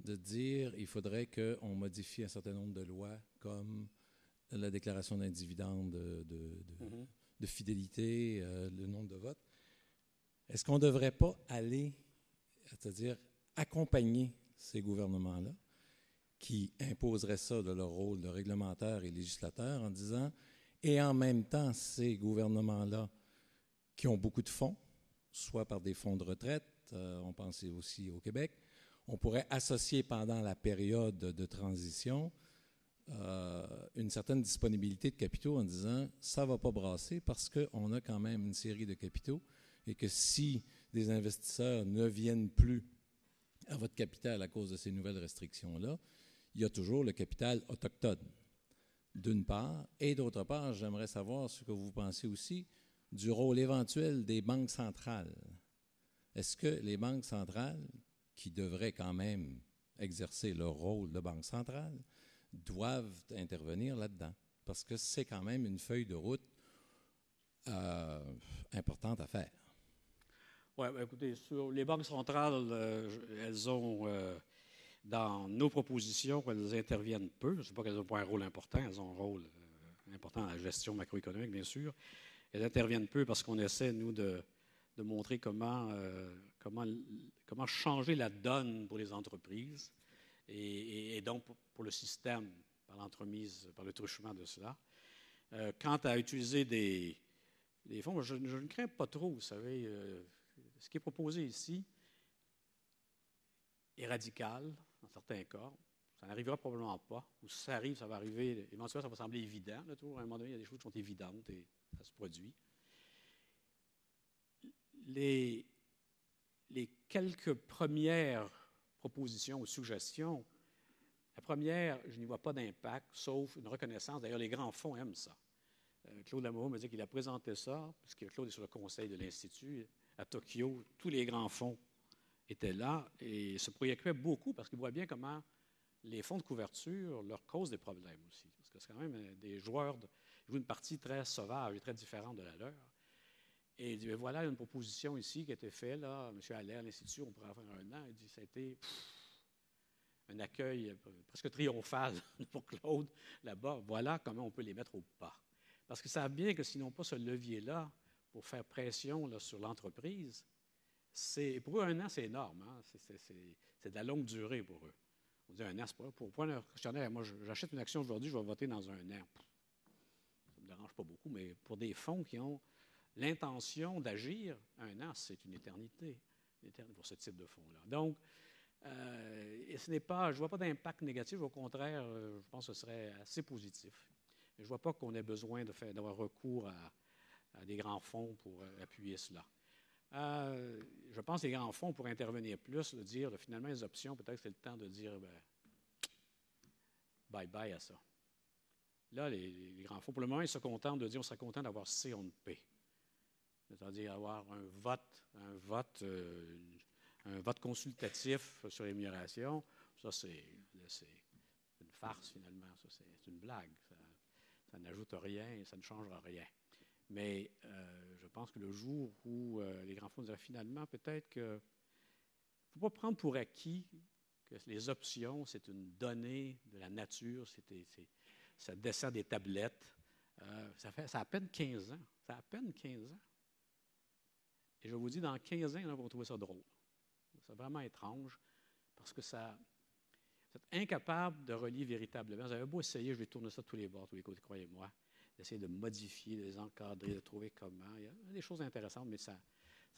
de dire qu'il faudrait qu'on modifie un certain nombre de lois, comme la déclaration d'un dividende de fidélité, le nombre de votes. Est-ce qu'on ne devrait pas aller, c'est-à-dire accompagner ces gouvernements-là, qui imposeraient ça de leur rôle de réglementaire et législateur, en disant, et en même temps, ces gouvernements-là qui ont beaucoup de fonds, soit par des fonds de retraite, on pense aussi au Québec, on pourrait associer pendant la période de transition une certaine disponibilité de capitaux en disant ça ne va pas brasser parce qu'on a quand même une série de capitaux et que si des investisseurs ne viennent plus à votre capital à cause de ces nouvelles restrictions-là, il y a toujours le capital autochtone, d'une part. Et d'autre part, j'aimerais savoir ce que vous pensez aussi du rôle éventuel des banques centrales. Est-ce que les banques centrales, qui devraient quand même exercer leur rôle de banque centrale, doivent intervenir là-dedans? Parce que c'est quand même une feuille de route importante à faire. Oui, écoutez, sur les banques centrales, elles ont, dans nos propositions, elles interviennent peu. Je ne sais pas qu'elles n'ont pas un rôle important, elles ont un rôle important dans la gestion macroéconomique, bien sûr. Elles interviennent peu parce qu'on essaie, nous, de montrer comment changer la donne pour les entreprises et donc pour le système, par l'entremise, par le truchement de cela. Quant à utiliser des fonds, je ne crains pas trop, vous savez. Ce qui est proposé ici est radical, dans certains cas. Ça n'arrivera probablement pas. Ou si ça arrive, ça va arriver, éventuellement, ça va sembler évident. Là, toujours, à un moment donné, il y a des choses qui sont évidentes et ça se produit. Les quelques premières propositions ou suggestions, la première, je n'y vois pas d'impact, sauf une reconnaissance. D'ailleurs, les grands fonds aiment ça. Claude Lamoureux me dit qu'il a présenté ça, puisque Claude est sur le conseil de l'Institut à Tokyo. Tous les grands fonds étaient là et se préoccupaient beaucoup parce qu'ils voient bien comment les fonds de couverture leur causent des problèmes aussi. Parce que c'est quand même des joueurs jouent une partie très sauvage et très différente de la leur. Et il dit, voilà une proposition ici qui a été faite, là, M. Allais à l'Institut, on pourrait en faire un an. Il dit, ça a été un accueil presque triomphal pour Claude là-bas. Voilà comment on peut les mettre au pas. Parce qu'ils savent bien que s'ils n'ont pas ce levier-là pour faire pression là, sur l'entreprise, pour eux, un an, c'est énorme. Hein? C'est de la longue durée pour eux. On dit un an, c'est pas pour un questionnaire. Moi, j'achète une action aujourd'hui, je vais voter dans un an. Ça ne me dérange pas beaucoup, mais pour des fonds qui ont l'intention d'agir, un an, c'est une éternité pour ce type de fonds-là. Donc, je ne vois pas d'impact négatif. Au contraire, je pense que ce serait assez positif. Je ne vois pas qu'on ait besoin d'avoir recours à des grands fonds pour appuyer cela. Je pense que les grands fonds pourraient intervenir plus, de dire finalement les options, peut-être que c'est le temps de dire bye-bye à ça. Là, les grands fonds, pour le moment, ils se contentent de dire on serait content d'avoir C, on P. C'est-à-dire avoir un vote consultatif sur l'émigration. Ça, c'est une farce, finalement. Ça, c'est une blague. Ça n'ajoute rien, ça ne changera rien. Mais je pense que le jour où les grands fonds diraient finalement, peut-être qu'il ne faut pas prendre pour acquis que les options, c'est une donnée de la nature, ça descend des tablettes. Ça a à peine 15 ans. Ça a à peine 15 ans. Et je vous dis, dans 15 ans, il y en a qui vont trouver ça drôle. C'est vraiment étrange parce que vous êtes incapable de relier véritablement. Vous avez beau essayer, je vais tourner ça de tous les bords, tous les côtés, croyez-moi, d'essayer de modifier, de les encadrer, de trouver comment. Il y a des choses intéressantes, mais ça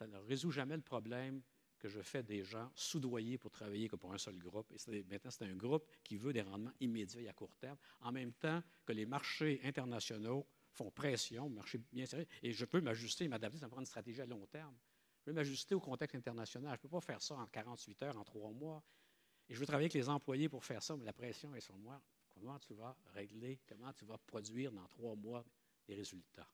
ne résout jamais le problème que je fais des gens soudoyés pour travailler que pour un seul groupe. Et maintenant, c'est un groupe qui veut des rendements immédiats et à court terme, en même temps que les marchés internationaux font pression, marché bien sérieux, et je peux m'ajuster et m'adapter, ça me prend une stratégie à long terme. Je veux m'ajuster au contexte international. Je ne peux pas faire ça en 48 heures, en 3 mois. Et je veux travailler avec les employés pour faire ça, mais la pression est sur moi. Comment tu vas régler, comment tu vas produire dans 3 mois des résultats?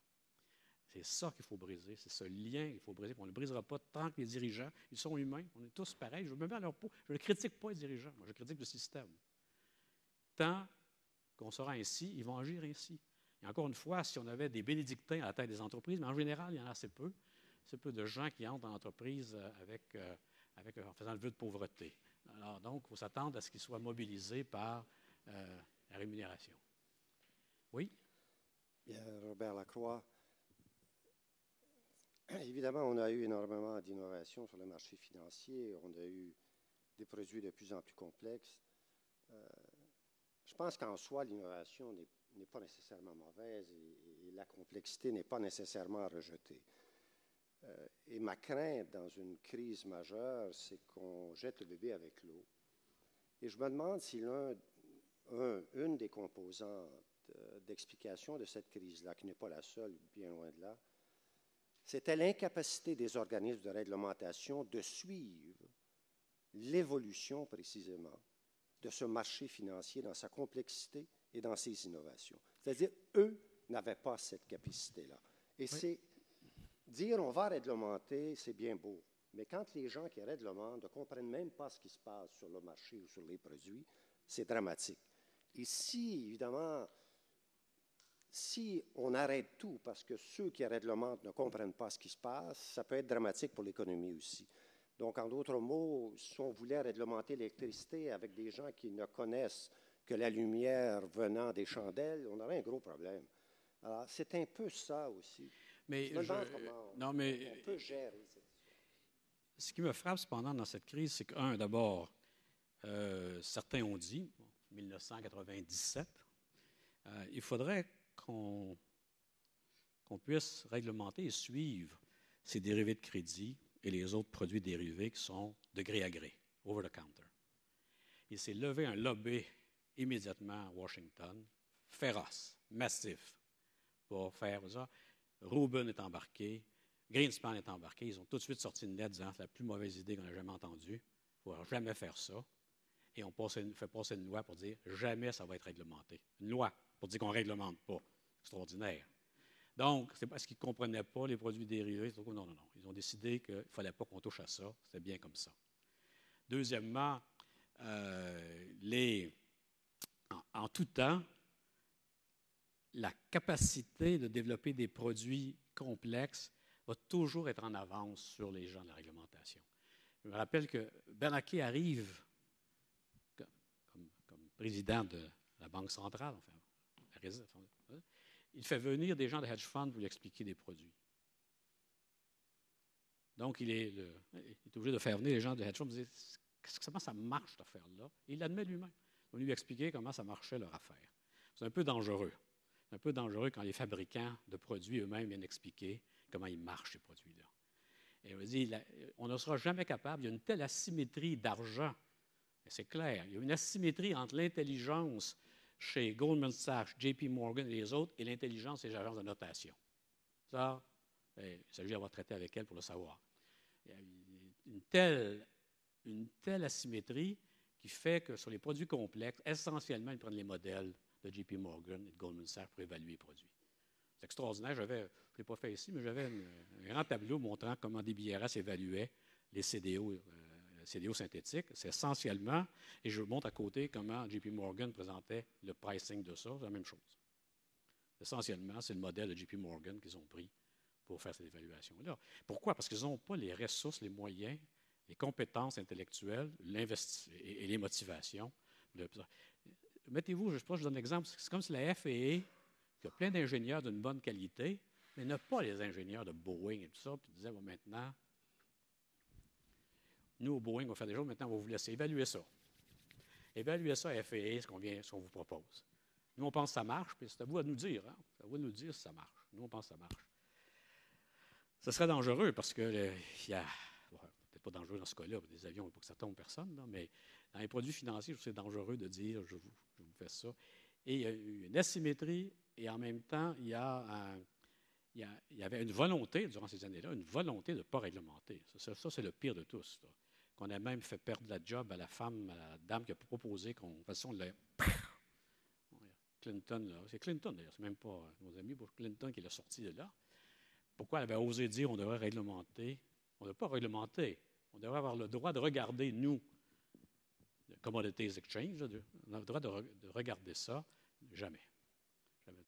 C'est ça qu'il faut briser, c'est ce lien qu'il faut briser. On ne le brisera pas tant que les dirigeants, ils sont humains, on est tous pareils. Je me mets à leur peau. Je ne critique pas les dirigeants, moi je critique le système. Tant qu'on sera ainsi, ils vont agir ainsi. Et encore une fois, si on avait des bénédictins à la tête des entreprises, mais en général, il y en a assez peu de gens qui entrent dans l'entreprise en faisant le vœu de pauvreté. Alors, donc, il faut s'attendre à ce qu'ils soient mobilisés par la rémunération. Oui? Bien, Robert Lacroix. Évidemment, on a eu énormément d'innovations sur le marché financier. On a eu des produits de plus en plus complexes. Je pense qu'en soi, l'innovation n'est pas nécessairement mauvaise et la complexité n'est pas nécessairement à rejeter. Et ma crainte dans une crise majeure, c'est qu'on jette le bébé avec l'eau. Et je me demande si une des composantes d'explication de cette crise-là, qui n'est pas la seule, bien loin de là, c'était l'incapacité des organismes de réglementation de suivre l'évolution précisément de ce marché financier dans sa complexité et dans ses innovations. C'est-à-dire, eux n'avaient pas cette capacité-là. Et c'est dire on va réglementer, c'est bien beau. Mais quand les gens qui réglementent ne comprennent même pas ce qui se passe sur le marché ou sur les produits, c'est dramatique. Et si, évidemment, si on arrête tout parce que ceux qui réglementent ne comprennent pas ce qui se passe, ça peut être dramatique pour l'économie aussi. Donc, en d'autres mots, si on voulait réglementer l'électricité avec des gens qui ne connaissent que la lumière venant des chandelles, on aurait un gros problème. Alors, c'est un peu ça aussi. Mais on peut gérer ça. Ce qui me frappe cependant dans cette crise, c'est que, d'abord, certains ont dit, 1997, il faudrait qu'on puisse réglementer et suivre ces dérivés de crédit et les autres produits dérivés qui sont de gré à gré, over the counter. Il s'est levé un lobby immédiatement à Washington, féroce, massif, pour faire ça. Rubin est embarqué, Greenspan est embarqué. Ils ont tout de suite sorti une lettre disant que c'est la plus mauvaise idée qu'on ait jamais entendue. Il ne faut jamais faire ça. Et on fait passer une loi pour dire jamais ça va être réglementé. Une loi pour dire qu'on ne réglemente pas. Extraordinaire. Donc, c'est parce qu'ils ne comprenaient pas les produits dérivés. Non. Ils ont décidé qu'il ne fallait pas qu'on touche à ça. C'était bien comme ça. Deuxièmement, en tout temps, la capacité de développer des produits complexes va toujours être en avance sur les gens de la réglementation. Je me rappelle que Bernanke arrive comme président de la Banque centrale, il fait venir des gens de hedge funds pour lui expliquer des produits. Donc, il est obligé de faire venir les gens de hedge funds pour dire comment ça marche, cette affaire-là. Et il l'admet lui-même. On lui expliquer comment ça marchait leur affaire. C'est un peu dangereux. C'est un peu dangereux quand les fabricants de produits eux-mêmes viennent expliquer comment ils marchent, ces produits-là. Et on dit, on ne sera jamais capable, il y a une telle asymétrie d'argent, c'est clair, il y a une asymétrie entre l'intelligence chez Goldman Sachs, JP Morgan et les autres, et l'intelligence des agences de notation. Ça, il s'agit d'avoir traité avec elles pour le savoir. Il y a une telle asymétrie qui fait que sur les produits complexes, essentiellement, ils prennent les modèles de JP Morgan et de Goldman Sachs pour évaluer les produits. C'est extraordinaire. Je ne l'ai pas fait ici, mais j'avais un grand tableau montrant comment DBRS évaluait les CDO synthétiques. C'est essentiellement, et je vous montre à côté comment JP Morgan présentait le pricing de ça. C'est la même chose. Essentiellement, c'est le modèle de JP Morgan qu'ils ont pris pour faire cette évaluation-là. Pourquoi? Parce qu'ils n'ont pas les ressources, les moyens, les compétences intellectuelles et les motivations. Mettez-vous, je donne l'exemple, c'est comme si la FAA, qui a plein d'ingénieurs d'une bonne qualité, mais n'a pas les ingénieurs de Boeing et tout ça, puis disait, bon, maintenant, nous, au Boeing, on va faire des choses, maintenant, on va vous laisser évaluer ça. Évaluer ça à FAA, ce qu'on vous propose. Nous, on pense que ça marche, puis c'est à vous de nous dire. Hein? C'est à vous de nous dire si ça marche. Nous, on pense que ça marche. Ce serait dangereux parce que il y a, peut-être pas dangereux dans ce cas-là, des avions, il ne faut pas que ça tombe personne, là, mais dans les produits financiers, je trouve que c'est dangereux de dire je vous fais ça. Et il y a eu une asymétrie, et en même temps, il y avait une volonté, durant ces années-là, une volonté de ne pas réglementer. Ça c'est le pire de tous. Là. Qu'on a même fait perdre la job à la femme, à la dame qui a proposé qu'on fasse Clinton, là. C'est Clinton, d'ailleurs, c'est même pas nos amis, Clinton qui l'a sorti de là. Pourquoi elle avait osé dire on devrait réglementer? On ne doit pas réglementer. On devrait avoir le droit de regarder, nous, le Commodities Exchange, on a le droit de regarder ça. Jamais.